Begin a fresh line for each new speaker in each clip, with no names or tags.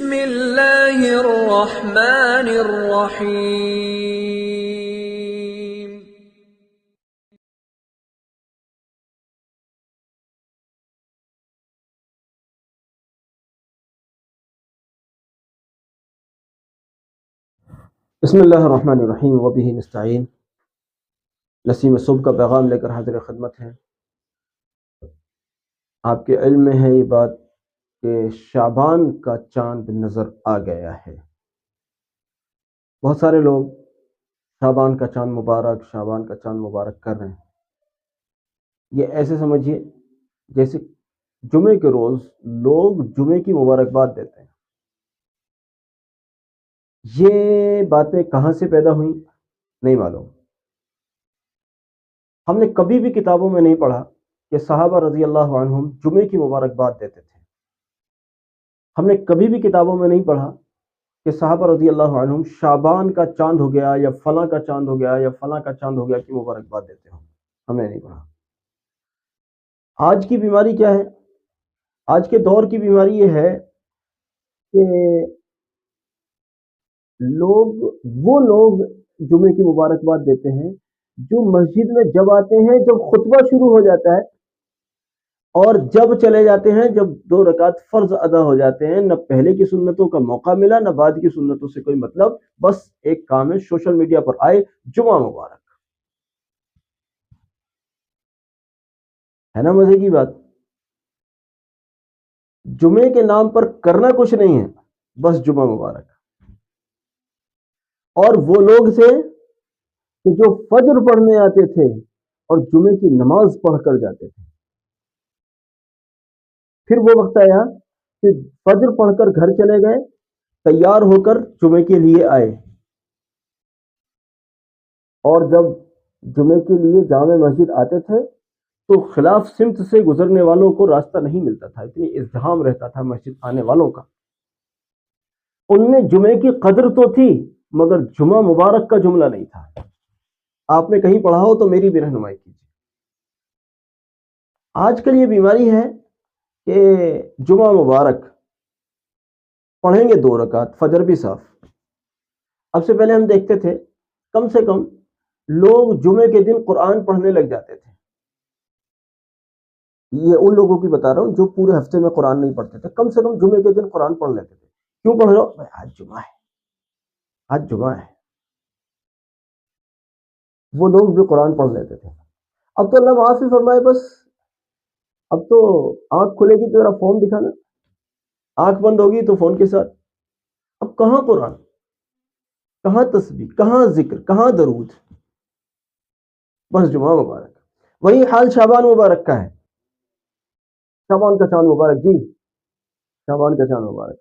بسم اللہ الرحمن الرحیم۔
بسم اللہ الرحمن الرحیم وبہ نستعین۔ نسیم صبح کا پیغام لے کر حاضر خدمت ہے۔ آپ کے علم میں ہے یہ بات کہ شعبان کا چاند نظر آ گیا ہے۔ بہت سارے لوگ شعبان کا چاند مبارک، شعبان کا چاند مبارک کر رہے ہیں۔ یہ ایسے سمجھیے جیسے جمعے کے روز لوگ جمعے کی مبارکباد دیتے ہیں۔ یہ باتیں کہاں سے پیدا ہوئیں نہیں معلوم۔ ہم نے کبھی بھی کتابوں میں نہیں پڑھا کہ صحابہ رضی اللہ عنہم جمعے کی مبارکباد دیتے تھے۔ ہم نے کبھی بھی کتابوں میں نہیں پڑھا کہ صحابہ رضی اللہ عنہم شعبان کا چاند ہو گیا یا فلاں کا چاند ہو گیا یا فلاں کا چاند ہو گیا کی مبارکباد دیتے ہوں۔ ہم نے نہیں پڑھا۔ آج کی بیماری کیا ہے؟ آج کے دور کی بیماری یہ ہے کہ وہ لوگ جمعے کی مبارکباد دیتے ہیں جو مسجد میں جب آتے ہیں، جب خطبہ شروع ہو جاتا ہے اور جب چلے جاتے ہیں، جب 2 رکعت فرض ادا ہو جاتے ہیں، نہ پہلے کی سنتوں کا موقع ملا نہ بعد کی سنتوں سے کوئی مطلب، بس ایک کام ہے سوشل میڈیا پر آئے جمعہ مبارک، ہے نا مزے کی بات؟ جمعے کے نام پر کرنا کچھ نہیں ہے، بس جمعہ مبارک۔ اور وہ لوگ تھے کہ جو فجر پڑھنے آتے تھے اور جمعے کی نماز پڑھ کر جاتے تھے۔ پھر وہ وقت آیا کہ فجر پڑھ کر گھر چلے گئے، تیار ہو کر جمعے کے لیے آئے، اور جب جمعے کے لیے جامع مسجد آتے تھے تو خلاف سمت سے گزرنے والوں کو راستہ نہیں ملتا تھا، اتنی ازدحام رہتا تھا مسجد آنے والوں کا۔ ان میں جمعے کی قدر تو تھی مگر جمعہ مبارک کا جملہ نہیں تھا۔ آپ نے کہیں پڑھا ہو تو میری بھی رہنمائی کیجیے۔ آج کل یہ بیماری ہے کہ جمعہ مبارک پڑھیں گے 2 رکعت، فجر بھی صاف۔ اب سے پہلے ہم دیکھتے تھے کم سے کم لوگ جمعے کے دن قرآن پڑھنے لگ جاتے تھے۔ یہ ان لوگوں کی بتا رہا ہوں جو پورے ہفتے میں قرآن نہیں پڑھتے تھے، کم سے کم جمعے کے دن قرآن پڑھ لیتے تھے۔ کیوں پڑھ رہے ہو؟ آج جمعہ ہے، آج جمعہ ہے۔ وہ لوگ بھی قرآن پڑھ لیتے تھے۔ اب تو اللہ معاف ہی فرمائے، بس اب تو آنکھ کھلے گی تو ذرا فون دکھانا، آنکھ بند ہوگی تو فون کے ساتھ۔ اب کہاں قرآن، کہاں تسبیح، کہاں ذکر، کہاں درود، بس جمعہ مبارک۔ وہی حال شعبان مبارک کا ہے۔ شعبان کا چاند مبارک، جی شعبان کا چاند مبارک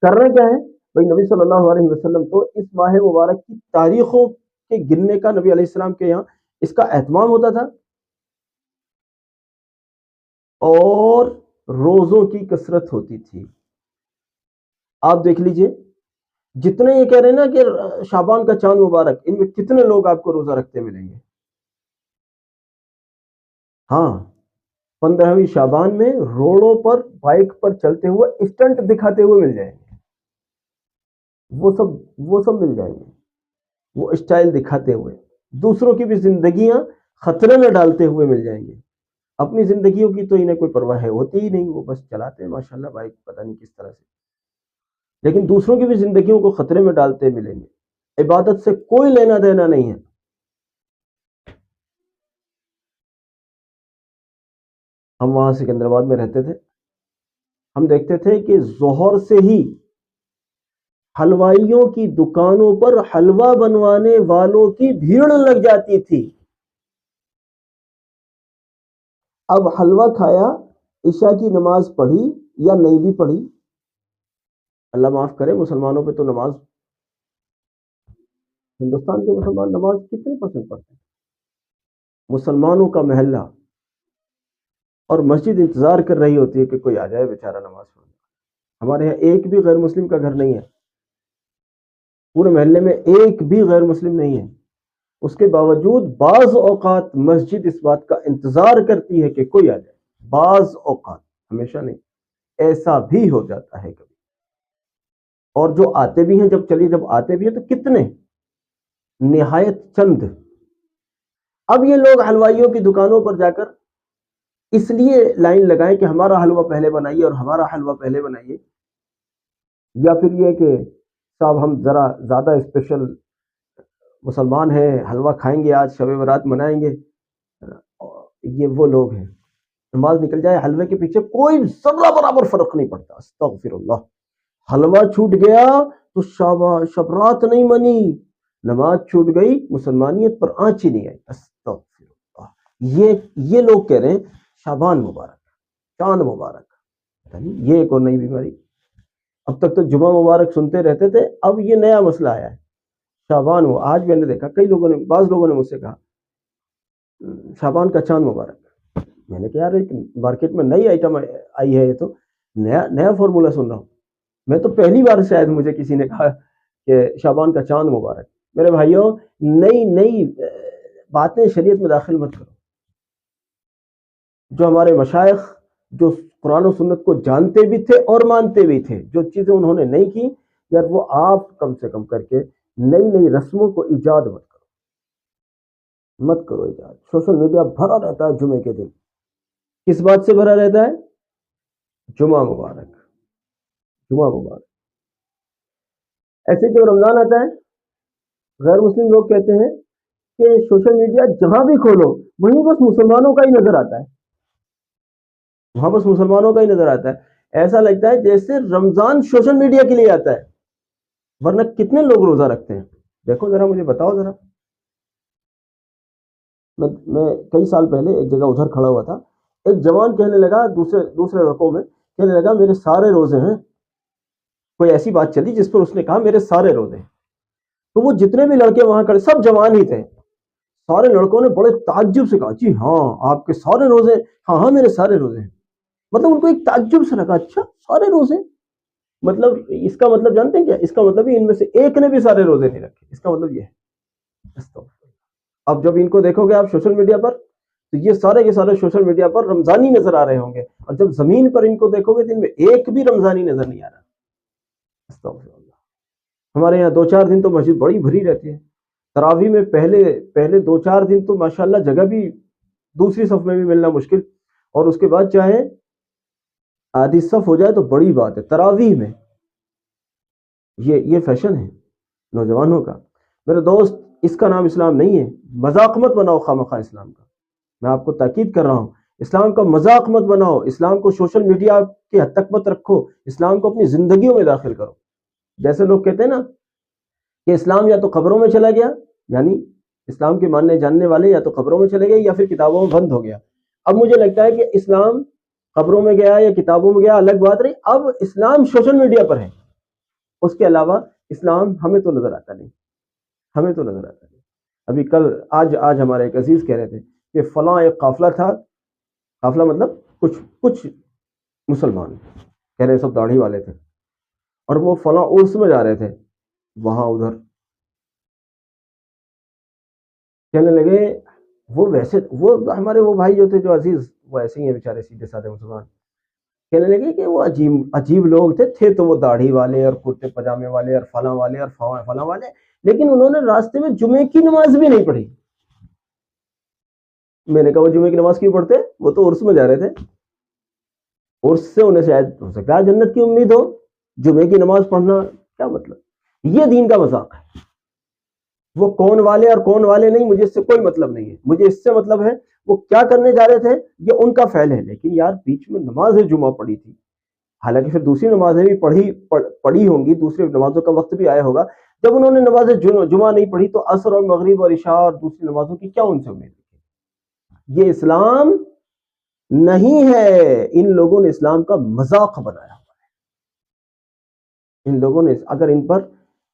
کرنا کیا ہے بھائی؟ نبی صلی اللہ علیہ وسلم تو اس ماہ مبارک کی تاریخوں کے گننے کا نبی علیہ السلام کے یہاں اس کا اہتمام ہوتا تھا، اور روزوں کی کثرت ہوتی تھی۔ آپ دیکھ لیجئے جتنے یہ کہہ رہے ہیں نا کہ شعبان کا چاند مبارک، ان میں کتنے لوگ آپ کو روزہ رکھتے ملیں گے؟ ہاں، 15ویں شعبان میں روڈوں پر بائک پر چلتے ہوئے اسٹنٹ دکھاتے ہوئے مل جائیں گے، وہ سب مل جائیں گے، وہ اسٹائل دکھاتے ہوئے، دوسروں کی بھی زندگیاں خطرے میں ڈالتے ہوئے مل جائیں گے۔ اپنی زندگیوں کی تو انہیں کوئی پرواہ ہوتی ہی نہیں، وہ بس چلاتے ہیں ماشاءاللہ بائک پتہ نہیں کس طرح سے، لیکن دوسروں کی بھی زندگیوں کو خطرے میں ڈالتے ملیں گے۔ عبادت سے کوئی لینا دینا نہیں ہے۔ ہم وہاں سکندرآباد میں رہتے تھے، ہم دیکھتے تھے کہ ظہر سے ہی حلوائیوں کی دکانوں پر حلوہ بنوانے والوں کی بھیڑ لگ جاتی تھی۔ اب حلوہ کھایا، عشاء کی نماز پڑھی یا نہیں بھی پڑھی، اللہ معاف کرے مسلمانوں پہ تو نماز، ہندوستان کے مسلمان نماز کتنے پسند کرتے ہیں؟ مسلمانوں کا محلہ اور مسجد انتظار کر رہی ہوتی ہے کہ کوئی آ جائے بیچارہ نماز پڑھنے۔ ہمارے یہاں ایک بھی غیر مسلم کا گھر نہیں ہے، پورے محلے میں ایک بھی غیر مسلم نہیں ہے، اس کے باوجود بعض اوقات مسجد اس بات کا انتظار کرتی ہے کہ کوئی آ جائے، بعض اوقات، ہمیشہ نہیں، ایسا بھی ہو جاتا ہے کبھی۔ اور جو آتے بھی ہیں جب آتے بھی ہیں تو کتنے، نہایت چند۔ اب یہ لوگ حلوائیوں کی دکانوں پر جا کر اس لیے لائن لگائیں کہ ہمارا حلوہ پہلے بنائیے اور ہمارا حلوہ پہلے بنائیے، یا پھر یہ کہ صاحب ہم ذرا زیادہ اسپیشل مسلمان ہیں، حلوہ کھائیں گے، آج شب برات منائیں گے۔ یہ وہ لوگ ہیں، نماز نکل جائے حلوے کے پیچھے کوئی ذرہ برابر فرق نہیں پڑتا۔ استغفر اللہ، حلوہ چھوٹ گیا تو شب رات نہیں منی، نماز چھوٹ گئی مسلمانیت پر آنچ ہی نہیں آئی۔ استغفر اللہ، یہ لوگ کہہ رہے ہیں شعبان مبارک، چاند مبارک، یہ ایک اور نئی بیماری۔ اب تک تو جمعہ مبارک سنتے رہتے تھے، اب یہ نیا مسئلہ آیا ہے شعبان ہو۔ آج میں نے دیکھا بعض لوگوں نے مجھ سے کہا شعبان کا چاند مبارک۔ میں نے کہا یار مارکیٹ میں نئی آئٹم آئی ہے، یہ تو نیا فارمولا سن رہا ہوں میں تو، پہلی بار شاید مجھے کسی نے کہا کہ شعبان کا چاند مبارک۔ میرے بھائیوں، نئی باتیں شریعت میں داخل مت کرو۔ جو ہمارے مشائخ جو قرآن و سنت کو جانتے بھی تھے اور مانتے بھی تھے، جو چیزیں انہوں نے نہیں کی، یار وہ آپ کم سے کم کر کے نئی رسموں کو ایجاد مت کرو ایجاد۔ سوشل میڈیا بھرا رہتا ہے جمعے کے دن، کس بات سے بھرا رہتا ہے؟ جمعہ مبارک، جمعہ مبارک۔ ایسے جو رمضان آتا ہے، غیر مسلم لوگ کہتے ہیں کہ سوشل میڈیا جہاں بھی کھولو وہیں بس مسلمانوں کا ہی نظر آتا ہے، وہاں بس مسلمانوں کا ہی نظر آتا ہے۔ ایسا لگتا ہے جیسے رمضان سوشل میڈیا کے لیے آتا ہے، ورنہ کتنے لوگ روزہ رکھتے ہیں؟ دیکھو ذرا، مجھے بتاؤ ذرا۔ میں کئی سال پہلے ایک جگہ ادھر کھڑا ہوا تھا، ایک جوان کہنے لگا دوسرے لڑکوں میں، کہنے لگا میرے سارے روزے ہیں۔ کوئی ایسی بات چلی جس پر اس نے کہا میرے سارے روزے ہیں، تو وہ جتنے بھی لڑکے وہاں کھڑے سب جوان ہی تھے، سارے لڑکوں نے بڑے تعجب سے کہا جی ہاں آپ کے سارے روزے؟ ہاں میرے سارے روزے ہیں۔ مطلب ان کو ایک تعجب سے لگا، اچھا سارے روزے؟ مطلب اس کا مطلب جانتے ہیں کیا؟ اس کا مطلب ان میں سے ایک نے بھی سارے روزے نہیں رکھے، اس کا مطلب یہ ہے۔ اب جب ان کو دیکھو گے آپ سوشل میڈیا پر، تو یہ سارے کے سارے سوشل میڈیا پر رمضانی نظر آ رہے ہوں گے، اور جب زمین پر ان کو دیکھو گے تو ان میں ایک بھی رمضانی نظر نہیں آ رہا۔ استغفر اللہ۔ ہمارے یہاں 2-4 دن تو مسجد بڑی بھری رہتی ہے، تراویح میں پہلے 2-4 دن تو ماشاءاللہ جگہ بھی دوسری صف میں بھی ملنا مشکل، اور اس کے بعد چاہے آدھی صف ہو جائے تو بڑی بات ہے۔ تراویح میں یہ فیشن ہے نوجوانوں کا۔ میرے دوست، اس کا نام اسلام نہیں ہے، مذاق مت بناؤ خواہ اسلام کا، میں آپ کو تاکید کر رہا ہوں، اسلام کا مذاق مت بناؤ، اسلام کو سوشل میڈیا کے حد تک مت رکھو، اسلام کو اپنی زندگیوں میں داخل کرو۔ جیسے لوگ کہتے ہیں نا کہ اسلام یا تو قبروں میں چلا گیا، یعنی اسلام کے ماننے جاننے والے یا تو قبروں میں چلے گئے یا پھر کتابوں میں بند ہو گیا۔ اب مجھے لگتا ہے کہ اسلام قبروں میں گیا یا کتابوں میں گیا الگ بات رہی، اب اسلام سوشل میڈیا پر ہے۔ اس کے علاوہ اسلام ہمیں تو نظر آتا نہیں، ہمیں تو نظر آتا نہیں۔ ابھی آج ہمارے ایک عزیز کہہ رہے تھے کہ فلاں ایک قافلہ تھا، قافلہ مطلب کچھ مسلمان کہہ رہے سب داڑھی والے تھے، اور وہ فلاں عرس میں جا رہے تھے، وہاں ادھر کہنے لگے وہ ہمارے وہ بھائی جو تھے جو عزیز، وہ ایسے ہی ہیں بیچارے سیدھے سادے مسلمان، کہنے لگے کہ وہ عجیب لوگ تھے تو وہ داڑھی والے اور کرتے پجامے والے اور فلاں والے اور فلاں والے، لیکن انہوں نے راستے میں جمعے کی نماز بھی نہیں پڑھی۔ میں نے کہا وہ جمعے کی نماز کیوں پڑھتے؟ وہ تو عرس میں جا رہے تھے، عرس سے انہیں شاید ہو سکتا ہے جنت کی امید ہو، جمعے کی نماز پڑھنا کیا مطلب؟ یہ دین کا مذاق ہے۔ وہ کون والے اور کون والے نہیں، مجھے اس سے کوئی مطلب نہیں ہے، مجھے اس سے مطلب ہے وہ کیا کرنے جا رہے تھے، یہ ان کا فعل ہے۔ لیکن یار بیچ میں نماز جمعہ پڑھی تھی، حالانکہ پھر دوسری نمازیں بھی پڑھی ہوں گی، دوسری نمازوں کا وقت بھی آیا ہوگا، جب انہوں نے نماز جمعہ نہیں پڑھی تو عصر اور مغرب اور عشاء اور دوسری نمازوں کی کیا ان سے امید ہے؟ یہ اسلام نہیں ہے، ان لوگوں نے اسلام کا مذاق بنایا ہوا ہے۔ ان لوگوں نے اگر ان پر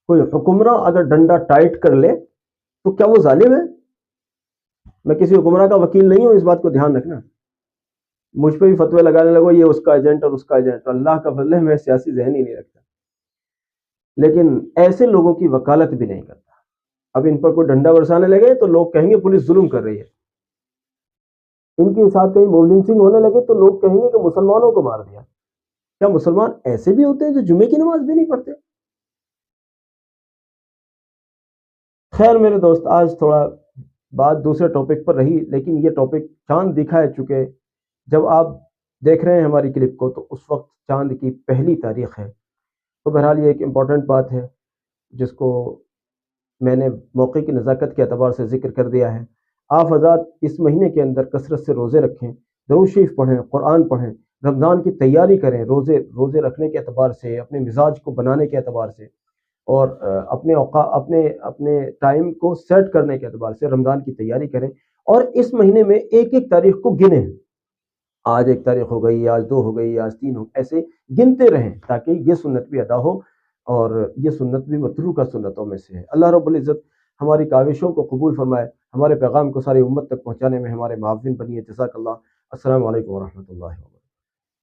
کوئی حکمراں اگر ڈنڈا ٹائٹ کر لے تو کیا وہ ظالم ہے؟ میں کسی حکمراں کا وکیل نہیں ہوں، اس بات کو دھیان رکھنا۔ مجھ پہ بھی فتوے لگانے لگو یہ اس کا ایجنٹ اور اس کا ایجنٹ، اللہ کا فضل ہے میں سیاسی ذہن ہی نہیں رکھتا، لیکن ایسے لوگوں کی وکالت بھی نہیں کرتا۔ اب ان پر کوئی ڈنڈا برسانے لگے تو لوگ کہیں گے پولیس ظلم کر رہی ہے، ان کے ساتھ کہیں مولنسنگ ہونے لگے تو لوگ کہیں گے کہ مسلمانوں کو مار دیا۔ کیا مسلمان ایسے بھی ہوتے ہیں جو جمعے کی نماز بھی نہیں پڑھتے؟ خیر میرے دوست، آج تھوڑا بات دوسرے ٹاپک پر رہی، لیکن یہ ٹاپک چاند دکھا ہے، چونکہ جب آپ دیکھ رہے ہیں ہماری کلپ کو تو اس وقت چاند کی پہلی تاریخ ہے. تو بہرحال یہ ایک امپورٹنٹ بات ہے جس کو میں نے موقع کی نزاکت کے اعتبار سے ذکر کر دیا ہے. آپ حضرات اس مہینے کے اندر کثرت سے روزے رکھیں، درود شریف پڑھیں، قرآن پڑھیں، رمضان کی تیاری کریں، روزے رکھنے کے اعتبار سے، اپنے مزاج کو بنانے کے اعتبار سے، اور اپنے ٹائم کو سیٹ کرنے کے اعتبار سے رمضان کی تیاری کریں. اور اس مہینے میں ایک ایک تاریخ کو گنیں. آج 1 تاریخ ہو گئی، آج 2 ہو گئی، آج 3 ہو، ایسے گنتے رہیں تاکہ یہ سنت بھی ادا ہو، اور یہ سنت بھی متروکہ سنتوں میں سے ہے. اللہ رب العزت ہماری کاوشوں کو قبول فرمائے، ہمارے پیغام کو ساری امت تک پہنچانے میں ہمارے معاون بنیے. جزاک اللہ. السلام علیکم ورحمۃ اللہ وبرکاتہ.